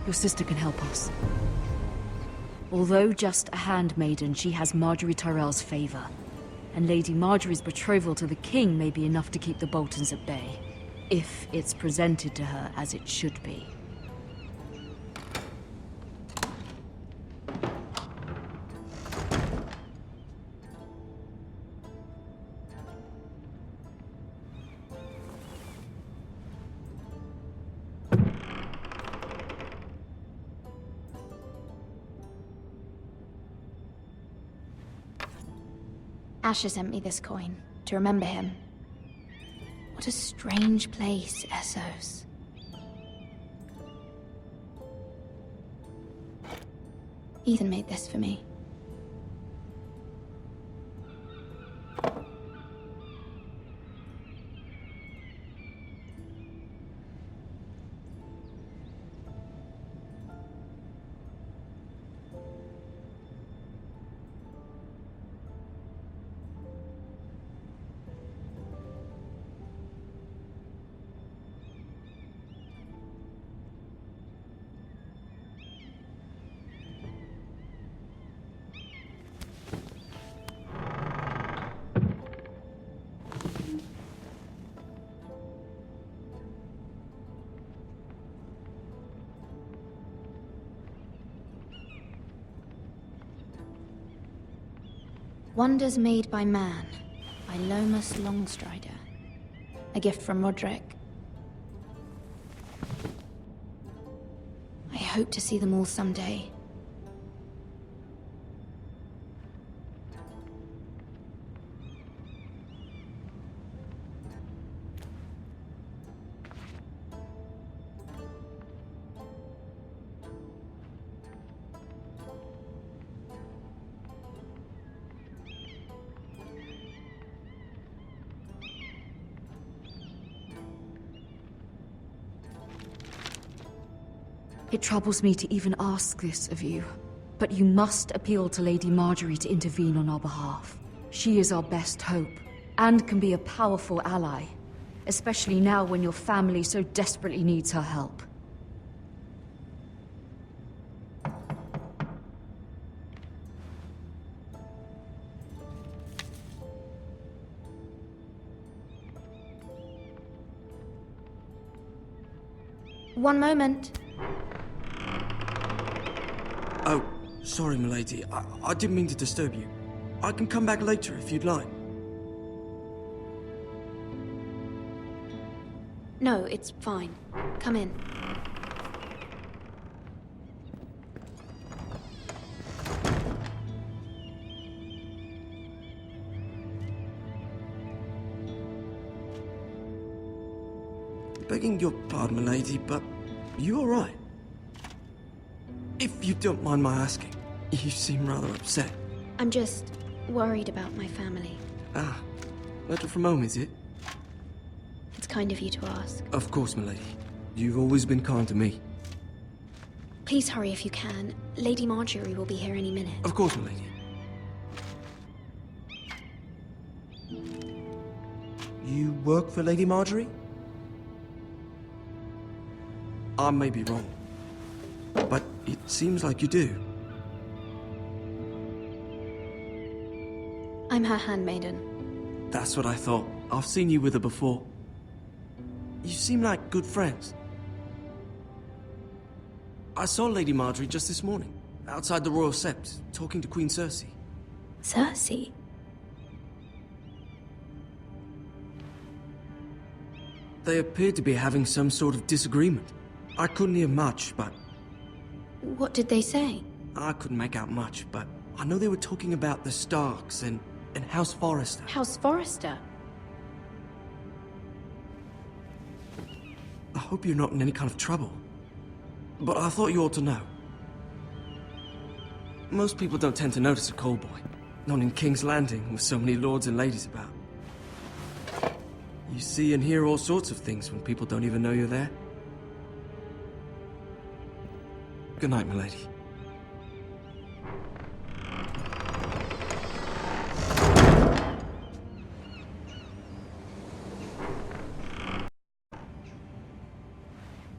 Your sister can help us. Although just a handmaiden, she has Marjorie Tyrell's favor. And Lady Marjorie's betrothal to the king may be enough to keep the Boltons at bay. If it's presented to her as it should be. Asher sent me this coin, to remember him. What a strange place, Essos. Ethan made this for me. Wonders Made by Man, by Lomas Longstrider. A gift from Roderick. I hope to see them all someday. It troubles me to even ask this of you, but you must appeal to Lady Marjorie to intervene on our behalf. She is our best hope, and can be a powerful ally, especially now when your family so desperately needs her help. One moment. Oh, sorry, milady. I didn't mean to disturb you. I can come back later if you'd like. No, it's fine. Come in. Begging your pardon, milady, but you all right? If you don't mind my asking, you seem rather upset. I'm just worried about my family. Ah, letter from home, is it? It's kind of you to ask. Of course, milady. You've always been kind to me. Please hurry if you can. Lady Marjorie will be here any minute. Of course, milady. You work for Lady Marjorie? I may be wrong, but it seems like you do. I'm her handmaiden. That's what I thought. I've seen you with her before. You seem like good friends. I saw Lady Marjorie just this morning, outside the Royal Sept, talking to Queen Cersei. Cersei? They appeared to be having some sort of disagreement. I couldn't hear much, but... What did they say? I couldn't make out much, but I know they were talking about the Starks and House Forrester. House Forrester? I hope you're not in any kind of trouble. But I thought you ought to know. Most people don't tend to notice a callboy. Not in King's Landing, with so many lords and ladies about. You see and hear all sorts of things when people don't even know you're there. Good night, milady.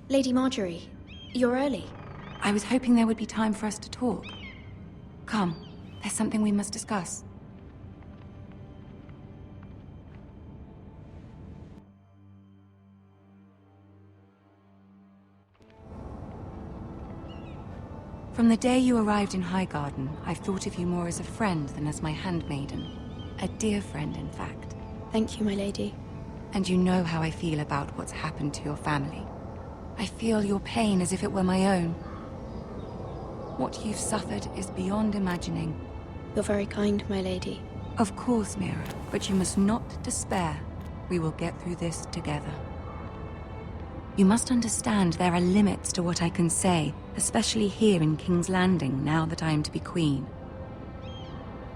Lady Marjorie, you're early. I was hoping there would be time for us to talk. Come, there's something we must discuss. From the day you arrived in Highgarden, I've thought of you more as a friend than as my handmaiden. A dear friend, in fact. Thank you, my lady. And you know how I feel about what's happened to your family. I feel your pain as if it were my own. What you've suffered is beyond imagining. You're very kind, my lady. Of course, Mira, but you must not despair. We will get through this together. You must understand there are limits to what I can say, especially here in King's Landing, now that I am to be queen.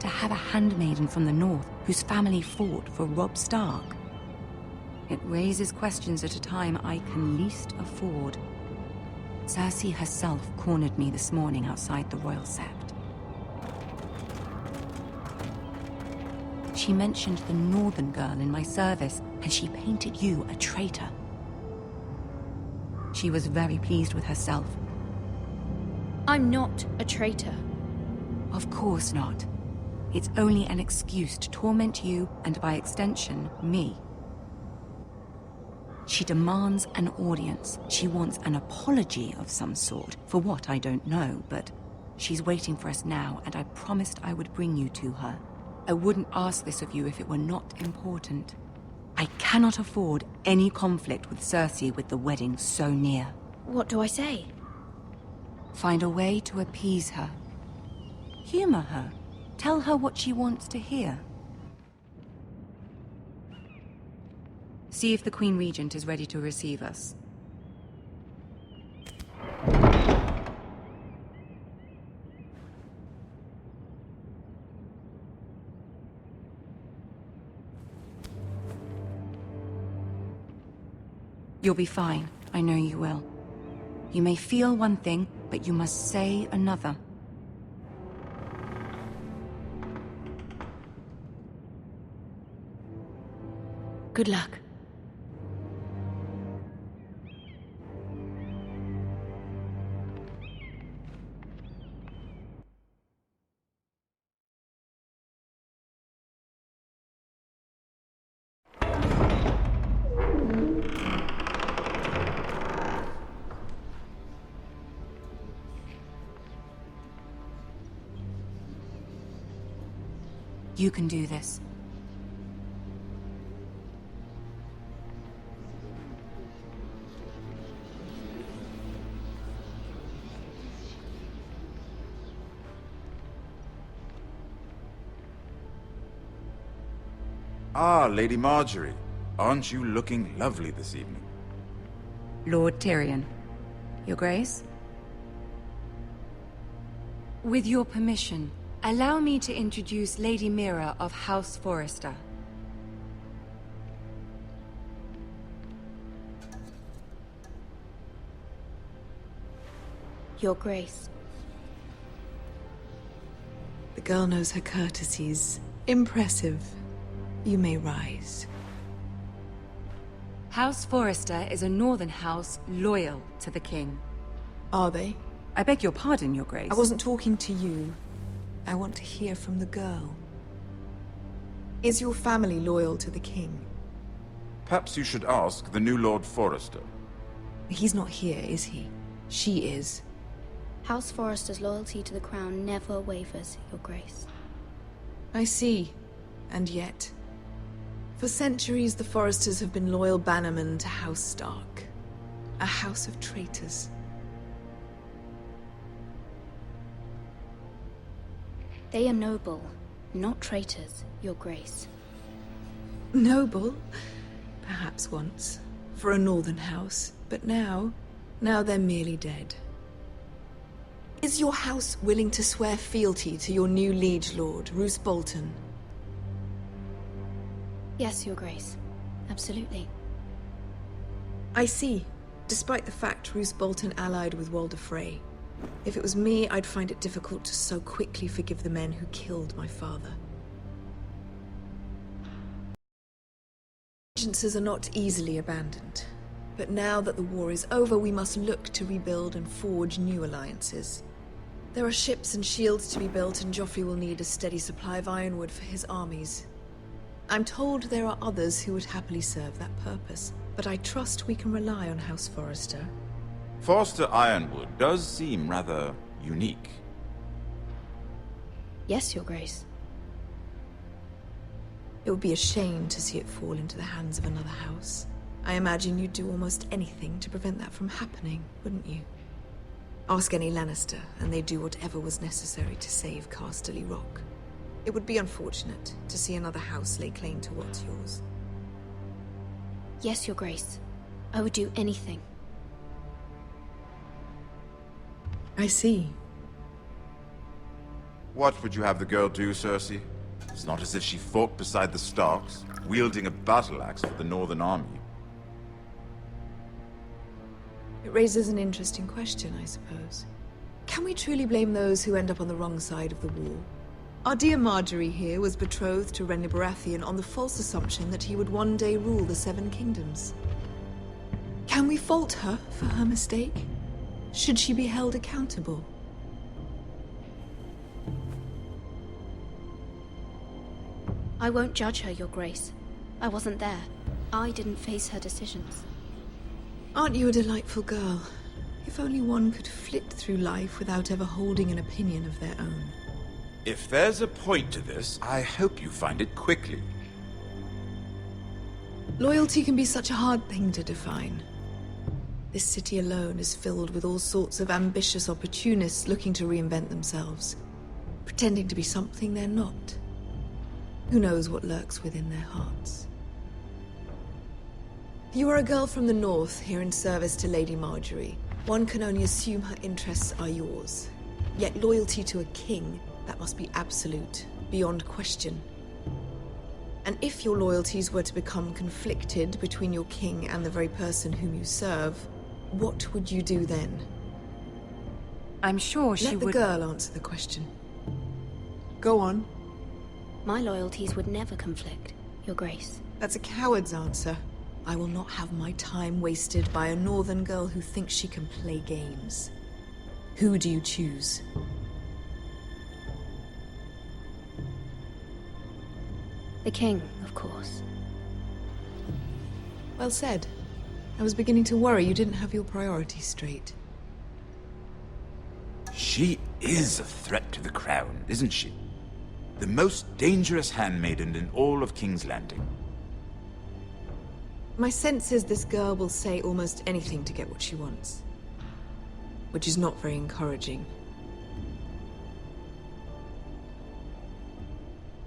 To have a handmaiden from the north whose family fought for Robb Stark. It raises questions at a time I can least afford. Cersei herself cornered me this morning outside the Royal Sept. She mentioned the northern girl in my service, and she painted you a traitor. She was very pleased with herself. I'm not a traitor. Of course not. It's only an excuse to torment you, and by extension, me. She demands an audience. She wants an apology of some sort, for what I don't know, but she's waiting for us now, and I promised I would bring you to her. I wouldn't ask this of you if it were not important. I cannot afford any conflict with Cersei with the wedding so near. What do I say? Find a way to appease her. Humor her. Tell her what she wants to hear. See if the Queen Regent is ready to receive us. You'll be fine. I know you will. You may feel one thing, but you must say another. Good luck. You can do this. Ah, Lady Marjorie. Aren't you looking lovely this evening? Lord Tyrion. Your Grace? With your permission, allow me to introduce Lady Mira of House Forrester. Your Grace. The girl knows her courtesies. Impressive. You may rise. House Forrester is a northern house loyal to the king. Are they? I beg your pardon, Your Grace. I wasn't talking to you. I want to hear from the girl. Is your family loyal to the king? Perhaps you should ask the new Lord Forrester. He's not here, is he? She is. House Forrester's loyalty to the crown never wavers, Your Grace. I see. And yet... For centuries, the Forresters have been loyal bannermen to House Stark. A house of traitors. They are noble, not traitors, Your Grace. Noble? Perhaps once. For a northern house. But now they're merely dead. Is your house willing to swear fealty to your new liege lord, Roose Bolton? Yes, Your Grace. Absolutely. I see. Despite the fact Roose Bolton allied with Walder Frey. If it was me, I'd find it difficult to so quickly forgive the men who killed my father. Allegiances are not easily abandoned. But now that the war is over, we must look to rebuild and forge new alliances. There are ships and shields to be built, and Joffrey will need a steady supply of ironwood for his armies. I'm told there are others who would happily serve that purpose, but I trust we can rely on House Forrester. Forster Ironwood does seem rather unique. Yes, Your Grace. It would be a shame to see it fall into the hands of another house. I imagine you'd do almost anything to prevent that from happening, wouldn't you? Ask any Lannister, and they'd do whatever was necessary to save Casterly Rock. It would be unfortunate to see another house lay claim to what's yours. Yes, Your Grace. I would do anything. I see. What would you have the girl do, Cersei? It's not as if she fought beside the Starks, wielding a battle axe for the Northern Army. It raises an interesting question, I suppose. Can we truly blame those who end up on the wrong side of the war? Our dear Marjorie here was betrothed to Renly Baratheon on the false assumption that he would one day rule the Seven Kingdoms. Can we fault her for her mistake? Should she be held accountable? I won't judge her, Your Grace. I wasn't there. I didn't face her decisions. Aren't you a delightful girl? If only one could flit through life without ever holding an opinion of their own. If there's a point to this, I hope you find it quickly. Loyalty can be such a hard thing to define. This city alone is filled with all sorts of ambitious opportunists looking to reinvent themselves, pretending to be something they're not. Who knows what lurks within their hearts? You are a girl from the north, here in service to Lady Marjorie. One can only assume her interests are yours. Yet loyalty to a king, that must be absolute, beyond question. And if your loyalties were to become conflicted between your king and the very person whom you serve, what would you do then? I'm sure she Let the would... girl answer the question. Go on. My loyalties would never conflict, Your Grace. That's a coward's answer. I will not have my time wasted by a northern girl who thinks she can play games. Who do you choose? The King, of course. Well said. I was beginning to worry you didn't have your priorities straight. She is a threat to the crown, isn't she? The most dangerous handmaiden in all of King's Landing. My sense is this girl will say almost anything to get what she wants. Which is not very encouraging.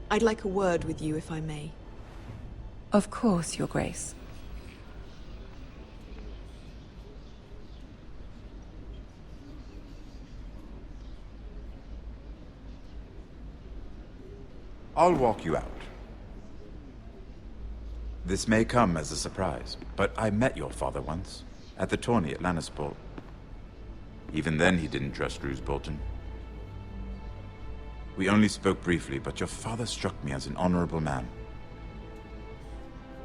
I'd like a word with you, if I may. Of course, Your Grace. I'll walk you out. This may come as a surprise, but I met your father once, at the tourney at Lannisport. Even then he didn't trust Roose Bolton. We only spoke briefly, but your father struck me as an honorable man.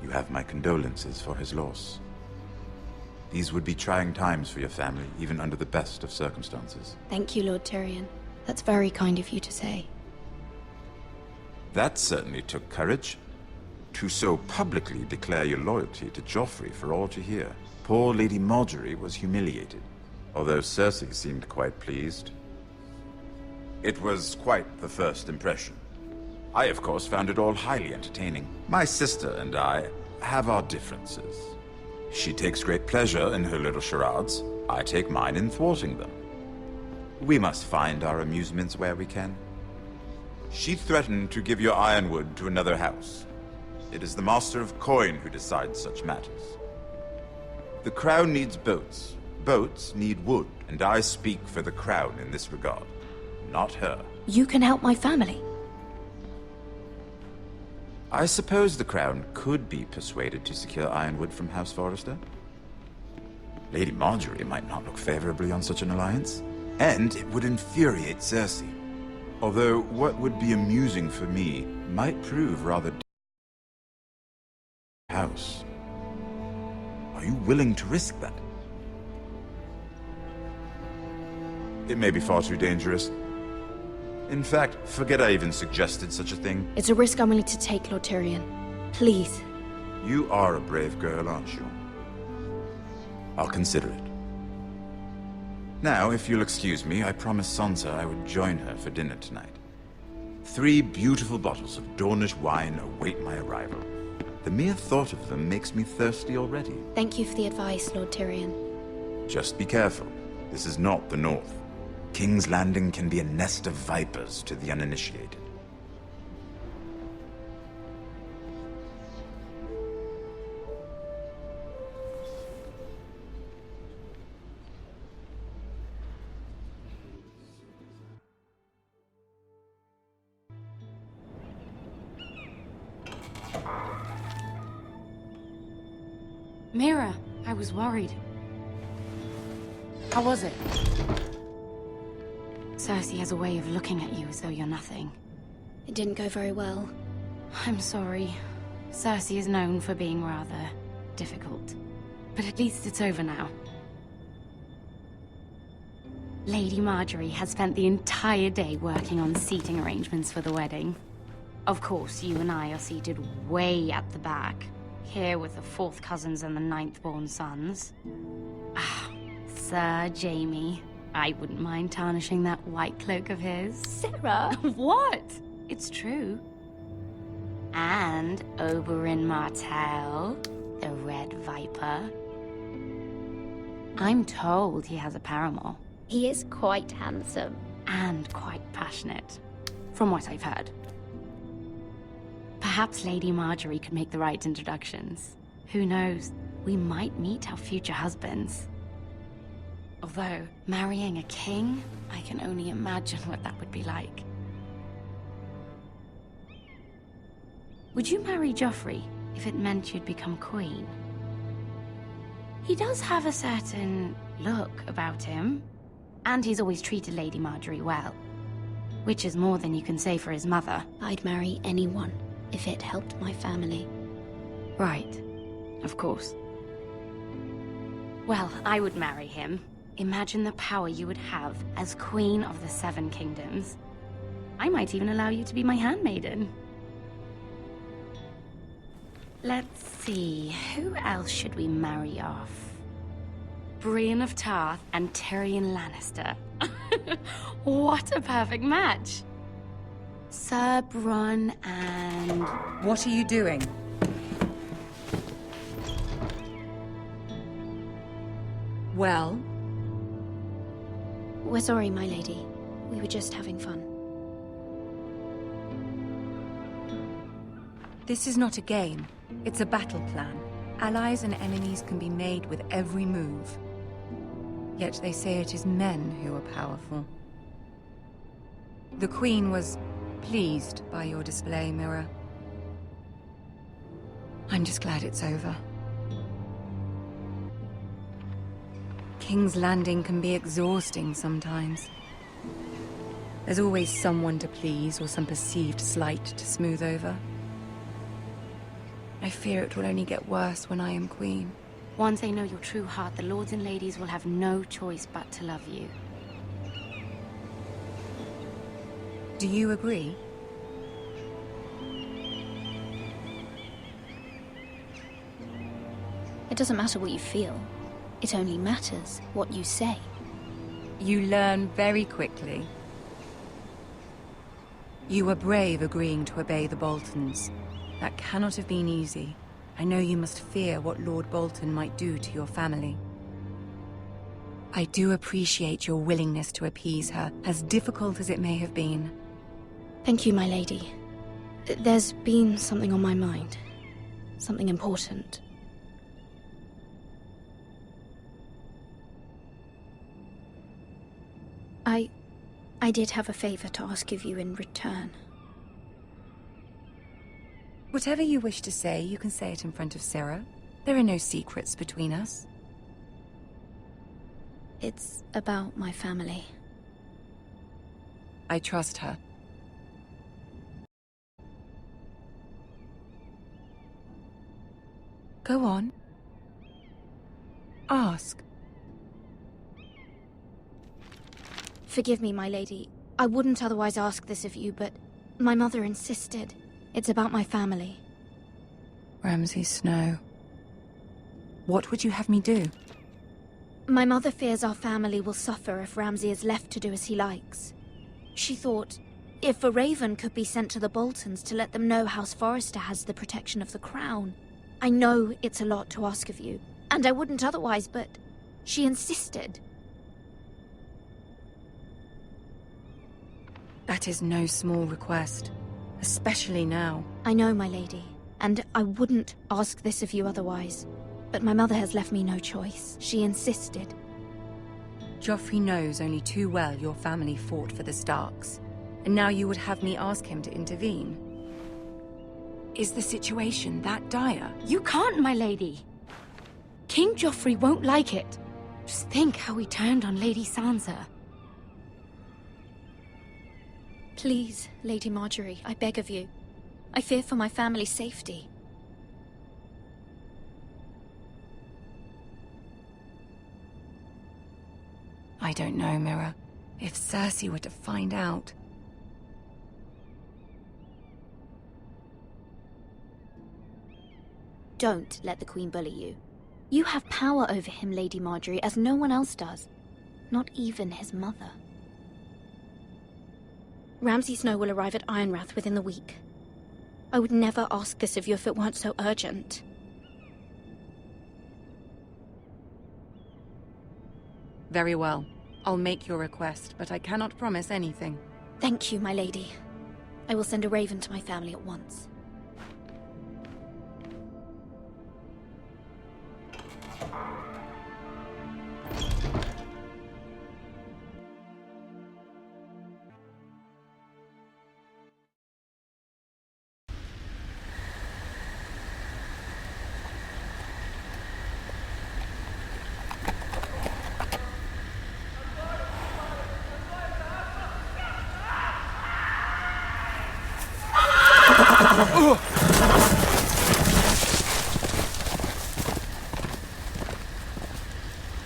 You have my condolences for his loss. These would be trying times for your family, even under the best of circumstances. Thank you, Lord Tyrion. That's very kind of you to say. That certainly took courage. To so publicly declare your loyalty to Joffrey for all to hear. Poor Lady Marjorie was humiliated, although Cersei seemed quite pleased. It was quite the first impression. I, of course, found it all highly entertaining. My sister and I have our differences. She takes great pleasure in her little charades. I take mine in thwarting them. We must find our amusements where we can. She threatened to give your ironwood to another house. It is the Master of Coin who decides such matters. The Crown needs boats. Boats need wood, and I speak for the Crown in this regard, not her. You can help my family. I suppose the Crown could be persuaded to secure ironwood from House Forrester. Lady Marjorie might not look favorably on such an alliance, and it would infuriate Cersei. Although what would be amusing for me might prove rather... House. Are you willing to risk that? It may be far too dangerous. In fact, forget I even suggested such a thing. It's a risk I'm willing to take, Lord Tyrion. Please. You are a brave girl, aren't you? I'll consider it. Now, if you'll excuse me, I promised Sansa I would join her for dinner tonight. 3 beautiful bottles of Dornish wine await my arrival. The mere thought of them makes me thirsty already. Thank you for the advice, Lord Tyrion. Just be careful. This is not the North. King's Landing can be a nest of vipers to the uninitiated. Mira, I was worried. How was it? Cersei has a way of looking at you as though you're nothing. It didn't go very well. I'm sorry. Cersei is known for being rather difficult. But at least it's over now. Lady Marjorie has spent the entire day working on seating arrangements for the wedding. Of course, you and I are seated way at the back, here with the 4th cousins and the 9th-born sons. Ah, Sir Jaime. I wouldn't mind tarnishing that white cloak of his. Sarah! What? It's true. And Oberyn Martell, the Red Viper. I'm told he has a paramour. He is quite handsome. And quite passionate, from what I've heard. Perhaps Lady Marjorie could make the right introductions. Who knows? We might meet our future husbands. Although, marrying a king, I can only imagine what that would be like. Would you marry Joffrey if it meant you'd become queen? He does have a certain look about him, and he's always treated Lady Marjorie well. Which is more than you can say for his mother. I'd marry anyone if it helped my family. Right. Of course. Well, I would marry him. Imagine the power you would have as Queen of the 7 Kingdoms. I might even allow you to be my handmaiden. Let's see, who else should we marry off? Brienne of Tarth and Tyrion Lannister. What a perfect match! Sir Bronn and... What are you doing? Well? We're sorry, my lady. We were just having fun. This is not a game. It's a battle plan. Allies and enemies can be made with every move. Yet they say it is men who are powerful. The Queen was pleased by your display, Mira. I'm just glad it's over. King's Landing can be exhausting sometimes. There's always someone to please or some perceived slight to smooth over. I fear it will only get worse when I am queen. Once they know your true heart, the lords and ladies will have no choice but to love you. Do you agree? It doesn't matter what you feel. It only matters what you say. You learn very quickly. You were brave agreeing to obey the Boltons. That cannot have been easy. I know you must fear what Lord Bolton might do to your family. I do appreciate your willingness to appease her, as difficult as it may have been. Thank you, my lady. There's been something on my mind. Something important. I did have a favor to ask of you in return. Whatever you wish to say, you can say it in front of Sarah. There are no secrets between us. It's about my family. I trust her. Go on. ask? Forgive me, my lady. I wouldn't otherwise ask this of you, but my mother insisted. It's about my family. Ramsay Snow. What would you have me do? My mother fears our family will suffer if Ramsay is left to do as he likes. She thought, if a raven could be sent to the Boltons to let them know House Forrester has the protection of the crown. I know it's a lot to ask of you, and I wouldn't otherwise, but she insisted. That is no small request, especially now. I know, my lady, and I wouldn't ask this of you otherwise. But my mother has left me no choice. She insisted. Joffrey knows only too well your family fought for the Starks, and now you would have me ask him to intervene. Is the situation that dire? You can't, my lady. King Joffrey won't like it. Just think how he turned on Lady Sansa. Please, Lady Marjorie, I beg of you. I fear for my family's safety. I don't know, Mira. If Cersei were to find out... Don't let the Queen bully you. You have power over him, Lady Marjorie, as no one else does. Not even his mother. Ramsay Snow will arrive at Ironrath within the week. I would never ask this of you if it weren't so urgent. Very well. I'll make your request, but I cannot promise anything. Thank you, my lady. I will send a raven to my family at once.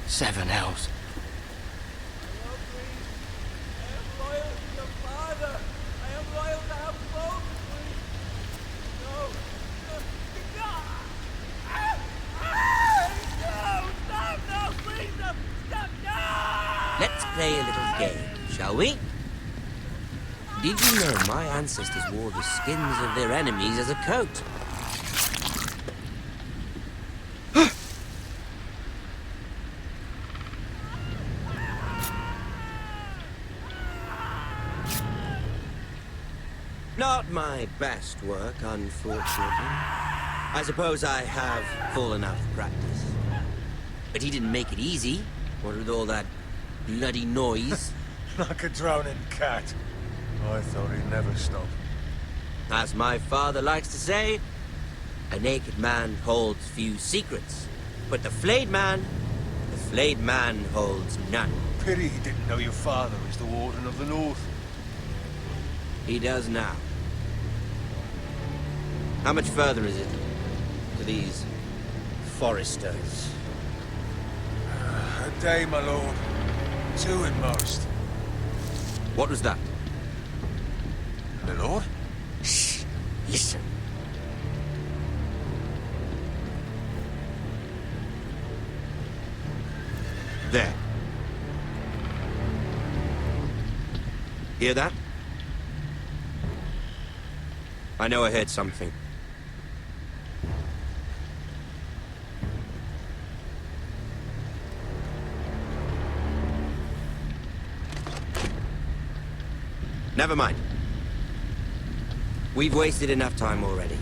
Seven hells. Let's play a little game, shall we? Did you know my ancestors wore the skins of their enemies as a coat? Not my best work, unfortunately. I suppose I have full enough practice. But he didn't make it easy, what with all that bloody noise. Like a drowning cat. I thought he'd never stop. As my father likes to say, a naked man holds few secrets. But the flayed man holds none. Pity he didn't know your father was the Warden of the North. He does now. How much further is it to these Foresters? A day, my lord. 2 at most. What was that? My lord? Shh! Listen. There. Hear that? I know I heard something. Never mind. We've wasted enough time already.